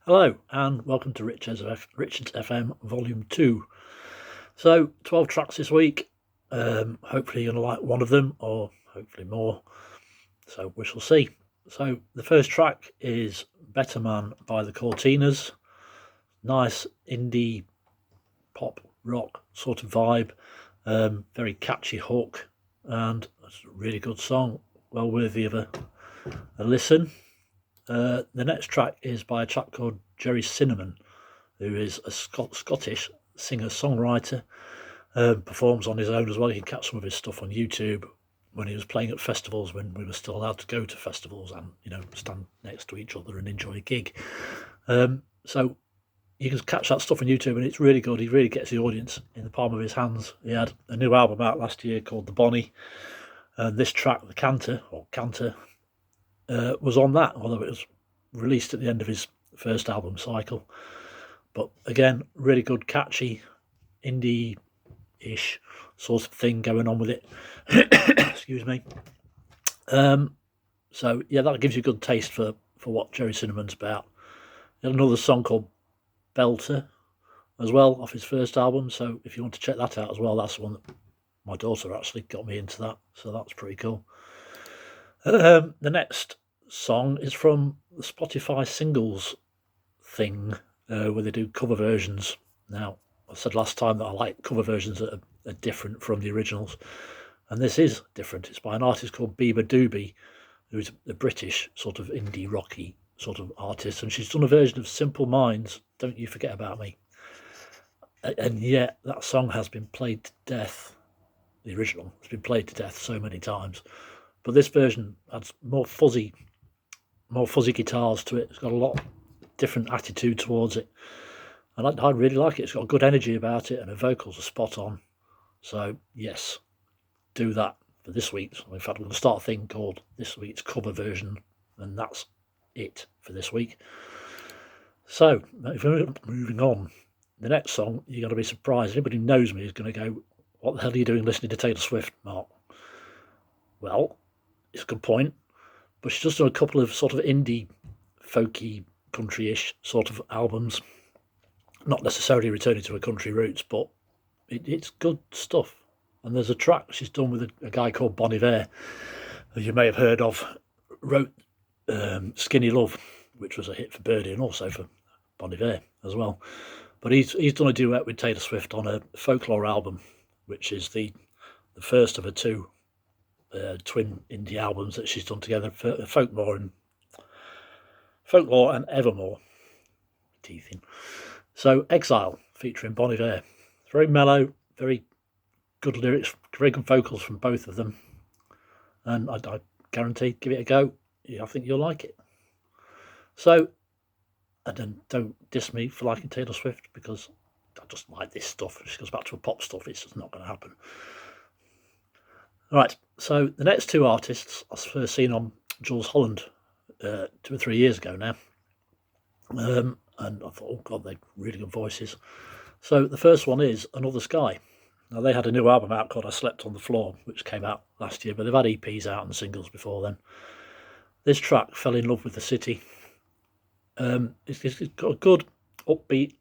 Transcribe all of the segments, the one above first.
Hello and welcome to Richard's FM Volume 2. So 12 tracks this week. Hopefully you're going to like one of them or hopefully more. So we shall see. So the first track is Better Man by the Cortinas. Nice indie pop rock sort of vibe. Very catchy hook and it's a really good song. Well worthy of a listen. The next track is by a chap called Jerry Cinnamon, who is a Scottish singer-songwriter, performs on his own as well. You can catch some of his stuff on YouTube when he was playing at festivals, when we were still allowed to go to festivals and, stand next to each other and enjoy a gig. So you can catch that stuff on YouTube and it's really good. He really gets the audience in the palm of his hands. He had a new album out last year called The Bonnie, and this track, The Canter, was on that, although it was released at the end of his first album cycle. But again, really good, catchy, indie-ish sort of thing going on with it. Excuse me. So yeah, that gives you a good taste for what Jerry Cinnamon's about. He had another song called Belter as well off his first album. So if you want to check that out as well, that's the one that my daughter actually got me into that. So that's pretty cool. The next song is from the Spotify singles thing, where they do cover versions. Now, I said last time that I like cover versions that are different from the originals, and this is different. It's by an artist called Bieber Doobie, who's a British sort of indie rocky sort of artist, and she's done a version of Simple Minds, Don't You Forget About Me. And yet that song has been played to death. The original has been played to death so many times, but this version adds more fuzzy guitars to it. It's got a lot of different attitude towards it, and I really like it. It's got good energy about it, and her vocals are spot on. So yes, do that for this week's. In fact, we're going to start a thing called this week's cover version, and that's it for this week. So if we're moving on, the next song, you're going to be surprised. Anybody who knows me is going to go, what the hell are you doing listening to Taylor Swift, Mark? Well, it's a good point, but she's just done a couple of sort of indie, folky, country-ish sort of albums. Not necessarily returning to her country roots, but it's good stuff. And there's a track she's done with a guy called Bon Iver, who you may have heard of, wrote Skinny Love, which was a hit for Birdie and also for Bon Iver as well. But he's done a duet with Taylor Swift on a Folklore album, which is the first of her two twin indie albums that she's done together, for Folklore and Evermore. Teeth in. So Exile, featuring Bon Iver. It's very mellow, very good lyrics, very good vocals from both of them, and I guarantee, give it a go. Yeah, I think you'll like it. So, and then don't diss me for liking Taylor Swift, because I just like this stuff. If she goes back to a pop stuff, it's just not going to happen. All right, so the next two artists I first seen on Jules Holland 2 or 3 years ago now. And I thought, oh God, they're really good voices. So the first one is Another Sky. Now, they had a new album out called I Slept on the Floor, which came out last year, but they've had EPs out and singles before then. This track, Fell in Love with the City. It's got a good upbeat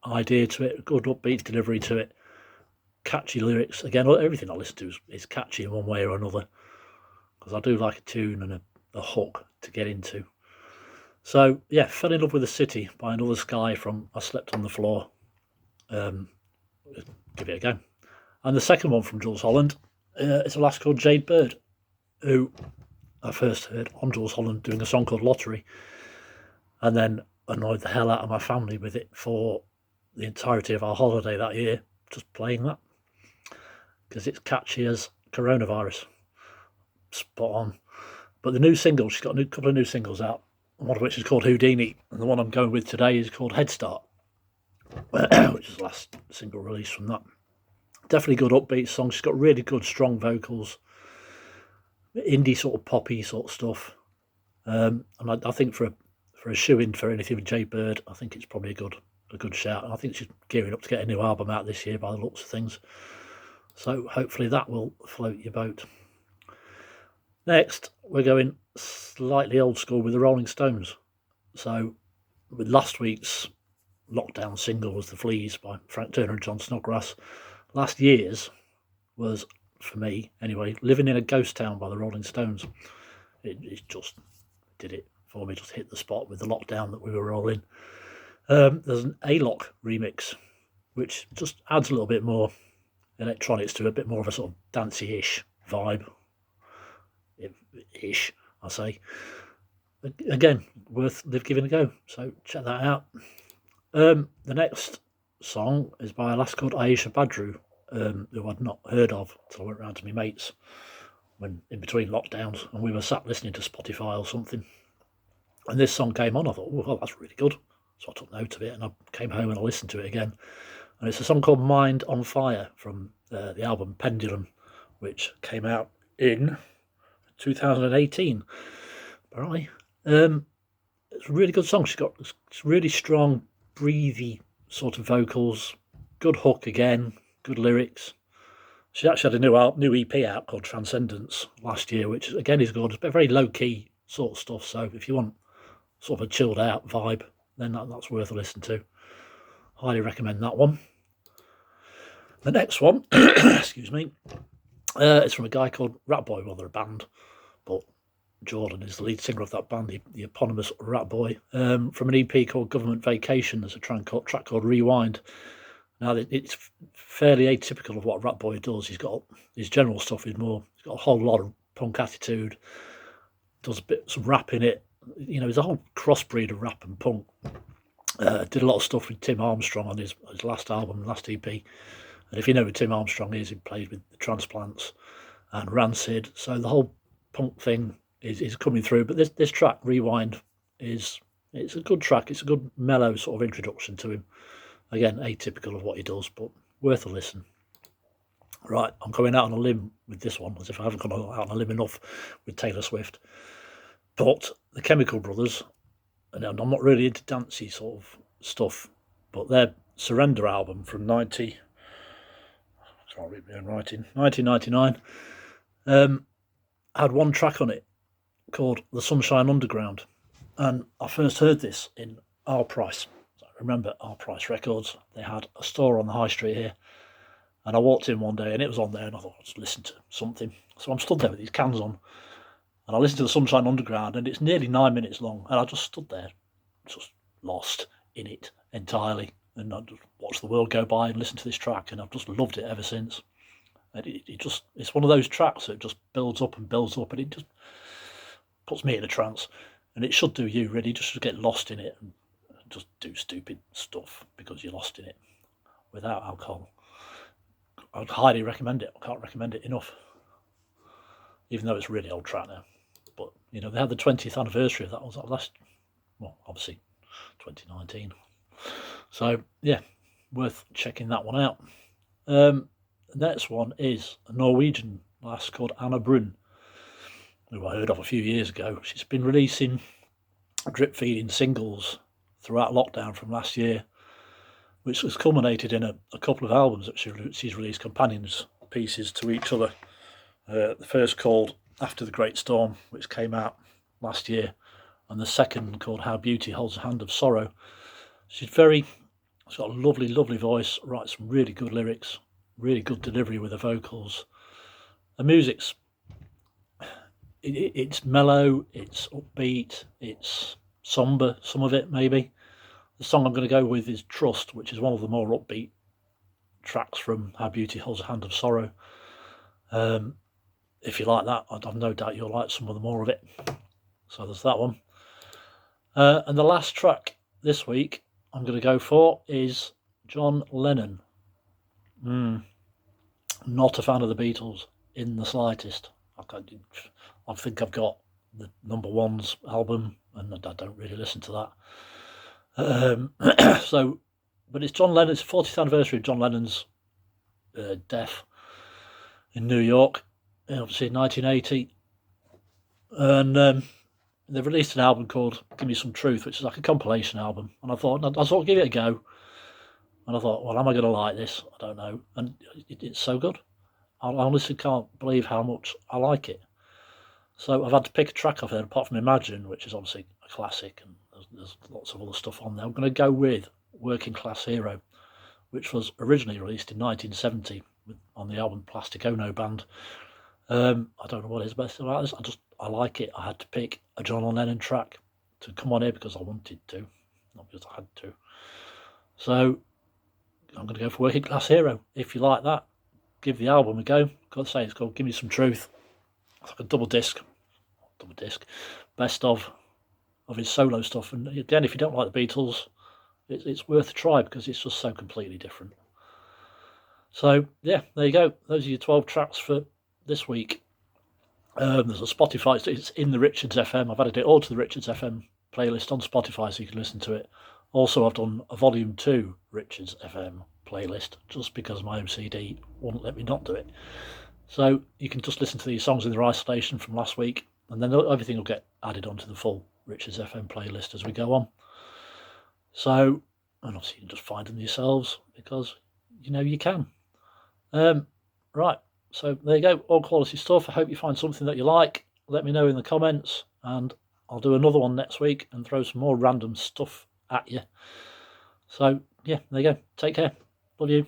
idea to it, a good upbeat delivery to it, catchy lyrics. Again, everything I listen to is catchy in one way or another, because I do like a tune and a hook to get into. So yeah, Fell in Love with the City by Another Sky from I Slept on the Floor. Give it a go. And the second one from Jules Holland is a lass called Jade Bird, who I first heard on Jules Holland doing a song called Lottery, and then annoyed the hell out of my family with it for the entirety of our holiday that year, just playing that, because it's catchy as coronavirus. Spot on. But the new single, she's got a couple of new singles out, one of which is called Houdini, and the one I'm going with today is called Head Start, which is the last single release from that. Definitely good upbeat song. She's got really good strong vocals, indie sort of poppy sort of stuff, and I think for a shoe-in for anything with Jade Bird, I think it's probably a good shout. And I think she's gearing up to get a new album out this year by the looks of things, so hopefully that will float your boat. Next, we're going slightly old school with the Rolling Stones. So with last week's lockdown single was The Fleas by Frank Turner and John Snodgrass. Last year's was, for me anyway, Living in a Ghost Town by the Rolling Stones. It just did it for me, just hit the spot with the lockdown that we were all in. There's an A-Lock remix, which just adds a little bit more electronics to a bit more of a sort of dancey-ish vibe. Ish, I say. Again, worth giving a go, so check that out. The next song is by a lass called Aisha Badru, who I'd not heard of until I went round to my mates when in between lockdowns, and we were sat listening to Spotify or something, and this song came on. I thought, oh, that's really good, so I took note of it, and I came home and I listened to it again, and it's a song called Mind on Fire from the album Pendulum, which came out in 2018 apparently. It's a really good song. She's got really strong, breathy sort of vocals, good hook again, good lyrics. She actually had a new EP out called Transcendence last year, which again is good. It's very low key sort of stuff. So if you want sort of a chilled out vibe, then that's worth a listen to. Highly recommend that one. The next one, excuse me, it's from a guy called Ratboy. Well, they're a band, but Jordan is the lead singer of that band, the eponymous Ratboy, from an EP called Government Vacation. There's a track called Rewind. Now, it's fairly atypical of what Ratboy does. His general stuff is more, he's got a whole lot of punk attitude, does some rap in it. You know, he's a whole crossbreed of rap and punk. Did a lot of stuff with Tim Armstrong on his last album, last EP. And if you know who Tim Armstrong is, he played with the Transplants and Rancid. So the whole punk thing is coming through. But this track, Rewind, it's a good track. It's a good mellow sort of introduction to him. Again, atypical of what he does, but worth a listen. Right, I'm going out on a limb with this one, as if I haven't gone out on a limb enough with Taylor Swift. But the Chemical Brothers, and I'm not really into dancey sort of stuff, but their Surrender album from 1999 had one track on it called The Sunshine Underground, and I first heard this in Our Price. So remember Our Price Records? They had a store on the high street here, and I walked in one day and it was on there, and I thought, let's listen to something. So I'm stood there with these cans on, and I listened to The Sunshine Underground, and it's nearly 9 minutes long, and I just stood there, just lost in it entirely, and I just watched the world go by and listened to this track, and I've just loved it ever since. And it's one of those tracks that just builds up, and it just puts me in a trance, and it should do you really, just to get lost in it and just do stupid stuff because you're lost in it without alcohol. I'd highly recommend it. I can't recommend it enough, even though it's a really old track now. But you know, they had the 20th anniversary of that. Was that last? Well, obviously 2019. So yeah, worth checking that one out. The next one is a Norwegian lass called Anna Brun, who I heard of a few years ago. She's been releasing drip feeding singles throughout lockdown from last year, which has culminated in a couple of albums that she's released companions pieces to each other. The first called After the Great Storm, which came out last year, and the second called How Beauty Holds a Hand of Sorrow. She's got a lovely, lovely voice, writes some really good lyrics, really good delivery with the vocals. The music's it's mellow, it's upbeat, it's somber, some of it maybe. The song I'm going to go with is Trust, which is one of the more upbeat tracks from How Beauty Holds a Hand of Sorrow. If you like that, I've no doubt you'll like some of the more of it. So there's that one. And the last track this week I'm going to go for is John Lennon. Not a fan of the Beatles in the slightest. I think I've got the number one's album, and I don't really listen to that. But it's John Lennon's 40th anniversary of John Lennon's death in New York, obviously in 1980. And they've released an album called Give Me Some Truth, which is like a compilation album. And I thought, give it a go. And I thought, well, am I going to like this? I don't know. And it's so good. I honestly can't believe how much I like it. So I've had to pick a track off there, apart from Imagine, which is obviously a classic, and There's lots of other stuff on there. I'm going to go with Working Class Hero, which was originally released in 1970 on the album Plastic Ono Band. I don't know what is best about this. I like it. I had to pick a John Lennon track to come on here because I wanted to, not because I had to. So I'm going to go for Working Class Hero. If you like that, give the album a go. Got to say, it's called Give Me Some Truth. It's like a double disc, best of his solo stuff. And again, if you don't like the Beatles, it's worth a try because it's just so completely different. So yeah, there you go. Those are your 12 tracks for this week. There's a Spotify. It's in the Richards FM. I've added it all to the Richards FM playlist on Spotify so you can listen to it. Also, I've done a Volume 2 Richards FM playlist just because my OCD wouldn't let me not do it. So you can just listen to these songs in their isolation from last week, and then everything will get added onto the full Richards FM playlist as we go on. So, and obviously you can just find them yourselves because you know you can. Right, so there you go, all quality stuff. I hope you find something that you like. Let me know in the comments, and I'll do another one next week and throw some more random stuff at you. So yeah, there you go. Take care. Love you.